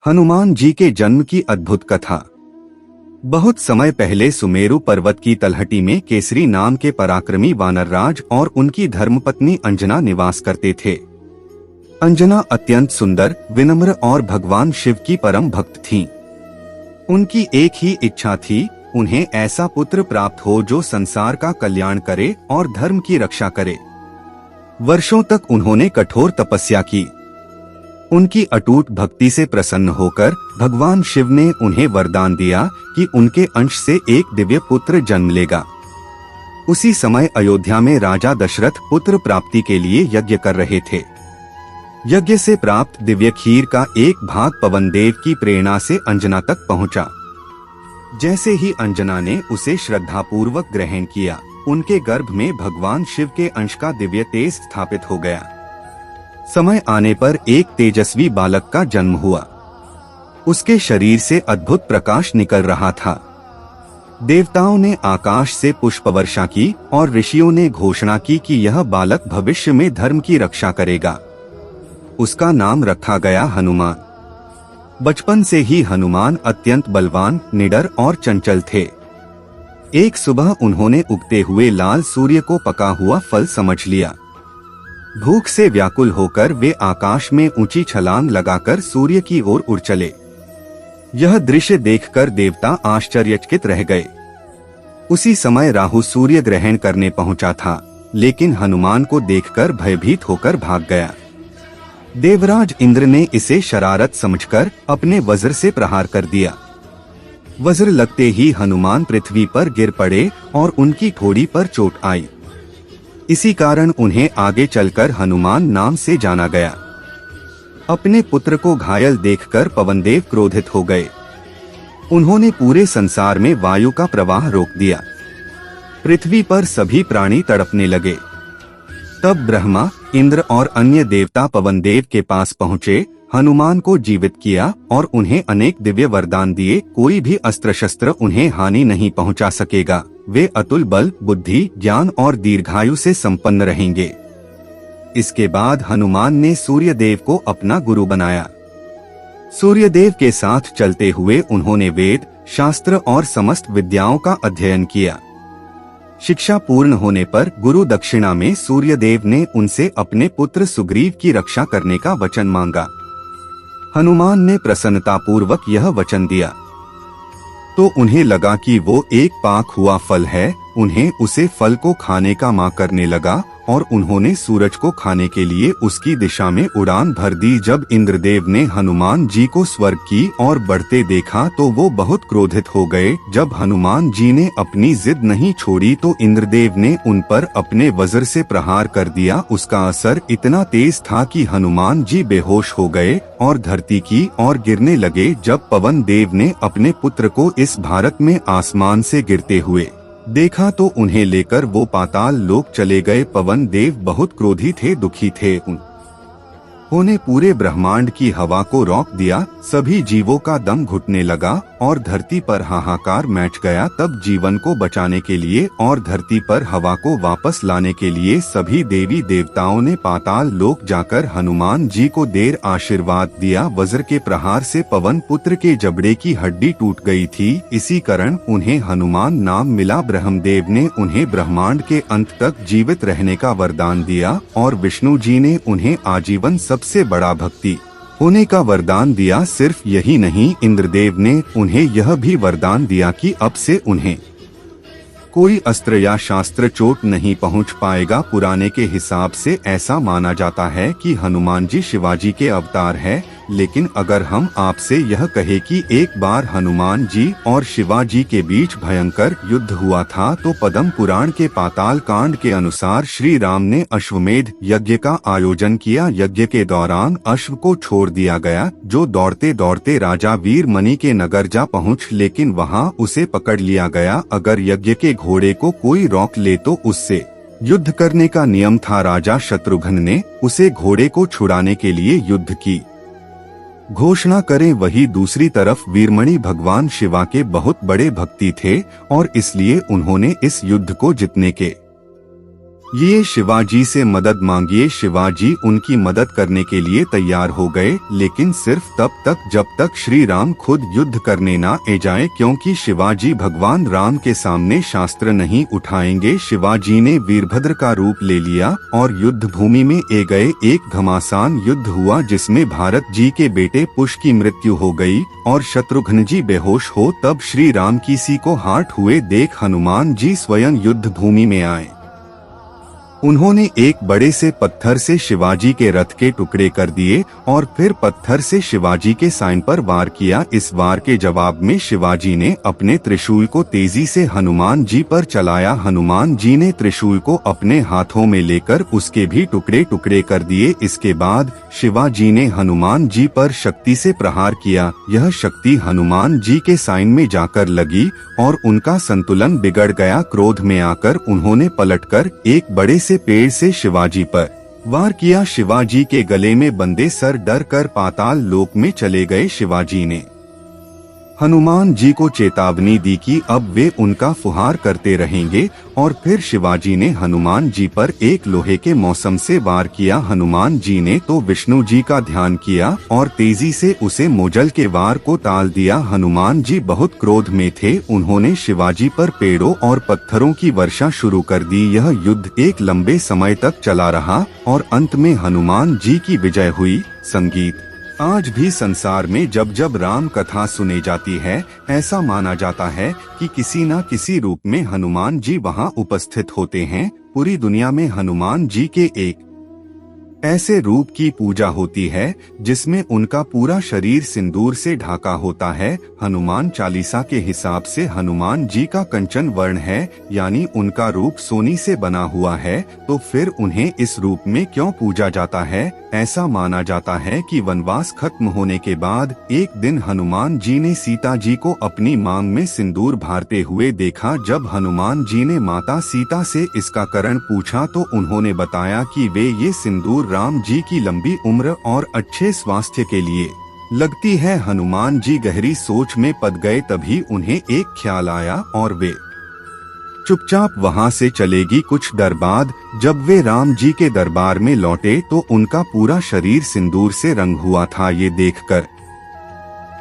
हनुमान जी के जन्म की अद्भुत कथा। बहुत समय पहले सुमेरु पर्वत की तलहटी में केसरी नाम के पराक्रमी वानरराज और उनकी धर्मपत्नी अंजना निवास करते थे। अंजना अत्यंत सुंदर, विनम्र और भगवान शिव की परम भक्त थीं। उनकी एक ही इच्छा थी, उन्हें ऐसा पुत्र प्राप्त हो जो संसार का कल्याण करे और धर्म की रक्षा करे। वर्षों तक उन्होंने कठोर तपस्या की। उनकी अटूट भक्ति से प्रसन्न होकर भगवान शिव ने उन्हें वरदान दिया कि उनके अंश से एक दिव्य पुत्र जन्म लेगा। उसी समय अयोध्या में राजा दशरथ पुत्र प्राप्ति के लिए यज्ञ कर रहे थे। यज्ञ से प्राप्त दिव्य खीर का एक भाग पवन देव की प्रेरणा से अंजना तक पहुंचा। जैसे ही अंजना ने उसे श्रद्धापूर्वक ग्रहण किया, उनके गर्भ में भगवान शिव के अंश का दिव्य तेज स्थापित हो गया। समय आने पर एक तेजस्वी बालक का जन्म हुआ। उसके शरीर से अद्भुत प्रकाश निकल रहा था। देवताओं ने आकाश से पुष्प वर्षा की और ऋषियों ने घोषणा की कि यह बालक भविष्य में धर्म की रक्षा करेगा। उसका नाम रखा गया हनुमान। बचपन से ही हनुमान अत्यंत बलवान, निडर और चंचल थे। एक सुबह उन्होंने उगते हुए लाल सूर्य को पका हुआ फल समझ लिया। भूख से व्याकुल होकर वे आकाश में ऊंची छलांग लगाकर सूर्य की ओर उड़ चले। यह दृश्य देखकर देवता आश्चर्यचकित रह गए। उसी समय राहु सूर्य ग्रहण करने पहुंचा था, लेकिन हनुमान को देखकर भयभीत होकर भाग गया। देवराज इंद्र ने इसे शरारत समझकर अपने वज्र से प्रहार कर दिया। वज्र लगते ही हनुमान पृथ्वी पर गिर पड़े और उनकी ठोड़ी पर चोट आई। इसी कारण उन्हें आगे चलकर हनुमान नाम से जाना गया। अपने पुत्र को घायल देखकर पवनदेव क्रोधित हो गए। उन्होंने पूरे संसार में वायु का प्रवाह रोक दिया। पृथ्वी पर सभी प्राणी तड़पने लगे। तब ब्रह्मा, इंद्र और अन्य देवता पवनदेव के पास पहुँचे, हनुमान को जीवित किया और उन्हें अनेक दिव्य वरदान दिए। कोई भी अस्त्र शस्त्र उन्हें हानि नहीं पहुंचा सकेगा। वे अतुल बल, बुद्धि, ज्ञान और दीर्घायु से संपन्न रहेंगे। इसके बाद हनुमान ने सूर्यदेव को अपना गुरु बनाया। सूर्यदेव के साथ चलते हुए उन्होंने वेद, शास्त्र और समस्त विद्याओं का अध्ययन किया। शिक्षा पूर्ण होने पर गुरु दक्षिणा में सूर्यदेव ने उनसे अपने पुत्र सुग्रीव की रक्षा करने का वचन मांगा। हनुमान ने प्रसन्नतापूर्वक यह वचन दिया तो उन्हें लगा कि वो एक पाक हुआ फल है। उन्हें उसे फल को खाने का मां करने लगा और उन्होंने सूरज को खाने के लिए उसकी दिशा में उड़ान भर दी। जब इंद्रदेव ने हनुमान जी को स्वर्ग की और बढ़ते देखा तो वो बहुत क्रोधित हो गए। जब हनुमान जी ने अपनी जिद नहीं छोड़ी तो इंद्रदेव ने उन पर अपने वज्र से प्रहार कर दिया। उसका असर इतना तेज था कि हनुमान जी बेहोश हो गए और धरती की ओर गिरने लगे। जब पवन देव ने अपने पुत्र को इस भारत में आसमान से गिरते हुए देखा तो उन्हें लेकर वो पाताल लोक चले गए। पवन देव बहुत क्रोधी थे, दुखी थे। उन्होंने पूरे ब्रह्मांड की हवा को रोक दिया। सभी जीवों का दम घुटने लगा और धरती पर हाहाकार मच गया। तब जीवन को बचाने के लिए और धरती पर हवा को वापस लाने के लिए सभी देवी देवताओं ने पाताल लोक जाकर हनुमान जी को देर आशीर्वाद दिया। वज्र के प्रहार से पवन पुत्र के जबड़े की हड्डी टूट गई थी। इसी कारण उन्हें हनुमान नाम मिला। ब्रह्मदेव ने उन्हें ब्रह्मांड के अंत तक जीवित रहने का वरदान दिया और विष्णु जी ने उन्हें आजीवन सबसे बड़ा भक्ति होने का वरदान दिया। सिर्फ यही नहीं, इंद्रदेव ने उन्हें यह भी वरदान दिया कि अब से उन्हें कोई अस्त्र या शास्त्र चोट नहीं पहुंच पाएगा। पुराने के हिसाब से ऐसा माना जाता है कि हनुमान जी शिवाजी के अवतार है, लेकिन अगर हम आपसे यह कहे कि एक बार हनुमान जी और शिवाजी के बीच भयंकर युद्ध हुआ था तो पद्म पुराण के पाताल कांड के अनुसार श्री राम ने अश्वमेध यज्ञ का आयोजन किया। यज्ञ के दौरान अश्व को छोड़ दिया गया, जो दौड़ते दौड़ते राजा वीरमणि के नगर जा पहुँच, लेकिन वहाँ उसे पकड़ लिया गया। अगर यज्ञ के घोड़े को कोई रोक ले तो उससे युद्ध करने का नियम था। राजा शत्रुघ्न ने उसे घोड़े को छुड़ाने के लिए युद्ध की घोषणा करें। वही दूसरी तरफ वीरमणि भगवान शिवा के बहुत बड़े भक्ति थे और इसलिए उन्होंने इस युद्ध को जीतने के ये शिवाजी से मदद मांगिए। शिवाजी उनकी मदद करने के लिए तैयार हो गए, लेकिन सिर्फ तब तक जब तक श्री राम खुद युद्ध करने ना आ जाए, क्योंकि शिवाजी भगवान राम के सामने शास्त्र नहीं उठाएंगे। शिवाजी ने वीरभद्र का रूप ले लिया और युद्ध भूमि में ए गए। एक घमासान युद्ध हुआ जिसमें भारत जी के बेटे पुष की मृत्यु हो गई और शत्रुघ्न जी बेहोश हो। तब श्री राम किसी को हार्ट हुए देख हनुमान जी स्वयं युद्ध भूमि में आए। उन्होंने एक बड़े से पत्थर से शिवाजी के रथ के टुकड़े कर दिए और फिर पत्थर से शिवाजी के साइन पर वार किया। इस वार के जवाब में शिवाजी ने अपने त्रिशूल को तेजी से हनुमान जी पर चलाया। हनुमान जी ने त्रिशूल को अपने हाथों में लेकर उसके भी टुकड़े टुकड़े कर दिए। इसके बाद शिवाजी ने हनुमान जी पर शक्ति से प्रहार किया। यह शक्ति हनुमान जी के साइन में जाकर लगी और उनका संतुलन बिगड़ गया। क्रोध में आकर उन्होंने पलटकर एक बड़े से पेड़ से शिवाजी पर वार किया। शिवाजी के गले में बंधे सर डर कर पाताल लोक में चले गए। शिवाजी ने हनुमान जी को चेतावनी दी कि अब वे उनका फुहार करते रहेंगे और फिर शिवाजी ने हनुमान जी पर एक लोहे के मौसम से वार किया। हनुमान जी ने तो विष्णु जी का ध्यान किया और तेजी से उसे मोजल के वार को टाल दिया। हनुमान जी बहुत क्रोध में थे। उन्होंने शिवाजी पर पेड़ों और पत्थरों की वर्षा शुरू कर दी। यह युद्ध एक लंबे समय तक चला रहा और अंत में हनुमान जी की विजय हुई। संगीत आज भी संसार में जब जब राम कथा सुनी जाती है, ऐसा माना जाता है कि किसी न किसी रूप में हनुमान जी वहां उपस्थित होते हैं। पूरी दुनिया में हनुमान जी के एक ऐसे रूप की पूजा होती है जिसमें उनका पूरा शरीर सिंदूर से ढाका होता है। हनुमान चालीसा के हिसाब से हनुमान जी का कंचन वर्ण है, यानी उनका रूप सोने से बना हुआ है। तो फिर उन्हें इस रूप में क्यों पूजा जाता है? ऐसा माना जाता है कि वनवास खत्म होने के बाद एक दिन हनुमान जी ने सीता जी को अपनी मांग में सिंदूर भरते हुए देखा। जब हनुमान जी ने माता सीता से इसका कारण पूछा तो उन्होंने बताया कि वे ये सिंदूर राम जी की लंबी उम्र और अच्छे स्वास्थ्य के लिए लगती है। हनुमान जी गहरी सोच में पड़ गए। तभी उन्हें एक ख्याल आया और वे चुपचाप वहां से चलेगी। कुछ देर बाद जब वे राम जी के दरबार में लौटे तो उनका पूरा शरीर सिंदूर से रंग हुआ था। ये देखकर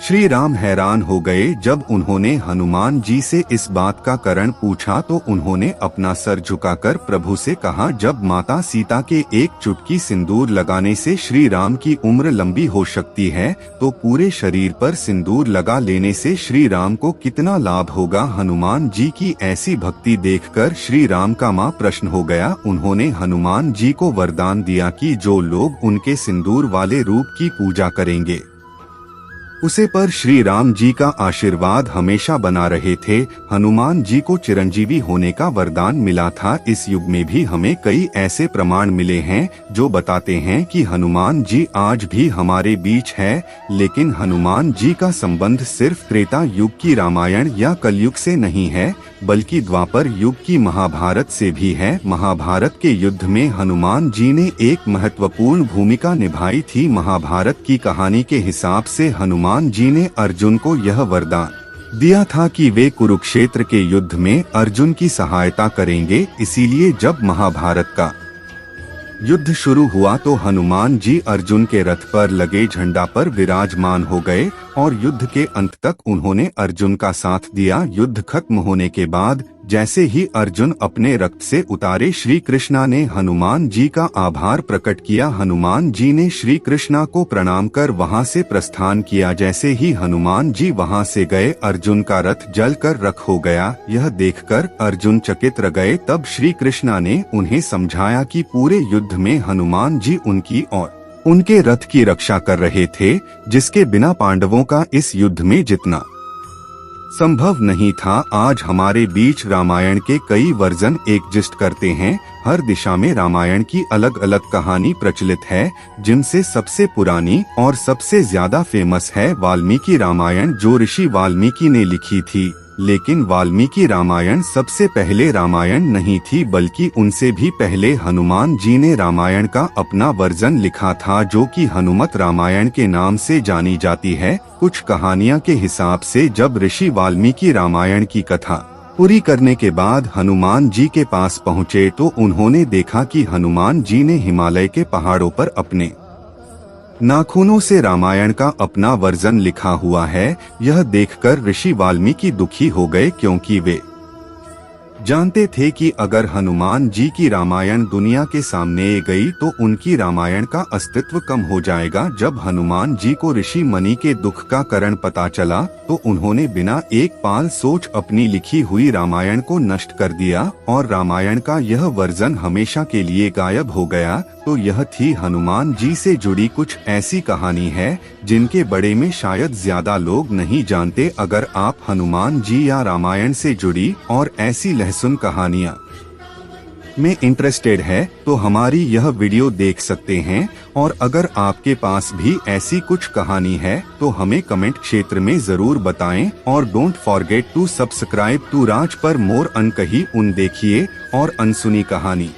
श्री राम हैरान हो गए। जब उन्होंने हनुमान जी से इस बात का कारण पूछा तो उन्होंने अपना सर झुकाकर प्रभु से कहा, जब माता सीता के एक चुटकी सिंदूर लगाने से श्री राम की उम्र लंबी हो सकती है, तो पूरे शरीर पर सिंदूर लगा लेने से श्री राम को कितना लाभ होगा? हनुमान जी की ऐसी भक्ति देखकर श्री राम का मां प्रश्न हो गया। उन्होंने हनुमान जी को वरदान दिया कि जो लोग उनके सिंदूर वाले रूप की पूजा करेंगे उसे पर श्री राम जी का आशीर्वाद हमेशा बना रहे थे। हनुमान जी को चिरंजीवी होने का वरदान मिला था। इस युग में भी हमें कई ऐसे प्रमाण मिले हैं जो बताते हैं कि हनुमान जी आज भी हमारे बीच है। लेकिन हनुमान जी का संबंध सिर्फ त्रेता युग की रामायण या कलयुग से नहीं है, बल्कि द्वापर युग की महाभारत से भी है। महाभारत के युद्ध में हनुमान जी ने एक महत्वपूर्ण भूमिका निभाई थी। महाभारत की कहानी के हिसाब से हनुमान जी ने अर्जुन को यह वरदान दिया था कि वे कुरुक्षेत्र के युद्ध में अर्जुन की सहायता करेंगे। इसीलिए जब महाभारत का युद्ध शुरू हुआ तो हनुमान जी अर्जुन के रथ पर लगे झंडा पर विराजमान हो गए और युद्ध के अंत तक उन्होंने अर्जुन का साथ दिया। युद्ध खत्म होने के बाद जैसे ही अर्जुन अपने रथ से उतारे, श्री कृष्णा ने हनुमान जी का आभार प्रकट किया। हनुमान जी ने श्री कृष्णा को प्रणाम कर वहां से प्रस्थान किया। जैसे ही हनुमान जी वहां से गए, अर्जुन का रथ जलकर राख हो गया। यह देखकर अर्जुन चकित रह गए। तब श्री कृष्णा ने उन्हें समझाया कि पूरे युद्ध में हनुमान जी उनकी और उनके रथ की रक्षा कर रहे थे, जिसके बिना पांडवों का इस युद्ध में जीतना संभव नहीं था। आज हमारे बीच रामायण के कई वर्जन एग्जिस्ट करते हैं। हर दिशा में रामायण की अलग अलग कहानी प्रचलित है, जिनसे सबसे पुरानी और सबसे ज्यादा फेमस है वाल्मीकि रामायण, जो ऋषि वाल्मीकि ने लिखी थी। लेकिन वाल्मीकि रामायण सबसे पहले रामायण नहीं थी, बल्कि उनसे भी पहले हनुमान जी ने रामायण का अपना वर्जन लिखा था, जो कि हनुमत रामायण के नाम से जानी जाती है। कुछ कहानियां के हिसाब से जब ऋषि वाल्मीकि रामायण की कथा पूरी करने के बाद हनुमान जी के पास पहुँचे तो उन्होंने देखा कि हनुमान जी ने हिमालय के पहाड़ों पर अपने नाखूनों से रामायण का अपना वर्जन लिखा हुआ है। यह देखकर ऋषि वाल्मीकि दुखी हो गए, क्योंकि वे जानते थे कि अगर हनुमान जी की रामायण दुनिया के सामने गई तो उनकी रामायण का अस्तित्व कम हो जाएगा। जब हनुमान जी को ऋषि मुनि के दुख का कारण पता चला तो उन्होंने बिना एक पाल सोच अपनी लिखी हुई रामायण को नष्ट कर दिया और रामायण का यह वर्जन हमेशा के लिए गायब हो गया। तो यह थी हनुमान जी से जुड़ी कुछ ऐसी कहानी है जिनके बारे में शायद ज्यादा लोग नहीं जानते। अगर आप हनुमान जी या रामायण से जुड़ी और ऐसी लहसुन कहानियाँ में इंटरेस्टेड है तो हमारी यह वीडियो देख सकते हैं। और अगर आपके पास भी ऐसी कुछ कहानी है तो हमें कमेंट क्षेत्र में जरूर बताएं। और don't forget to subscribe to Raj पर मोर अनकही उन देखिए और अनसुनी कहानी।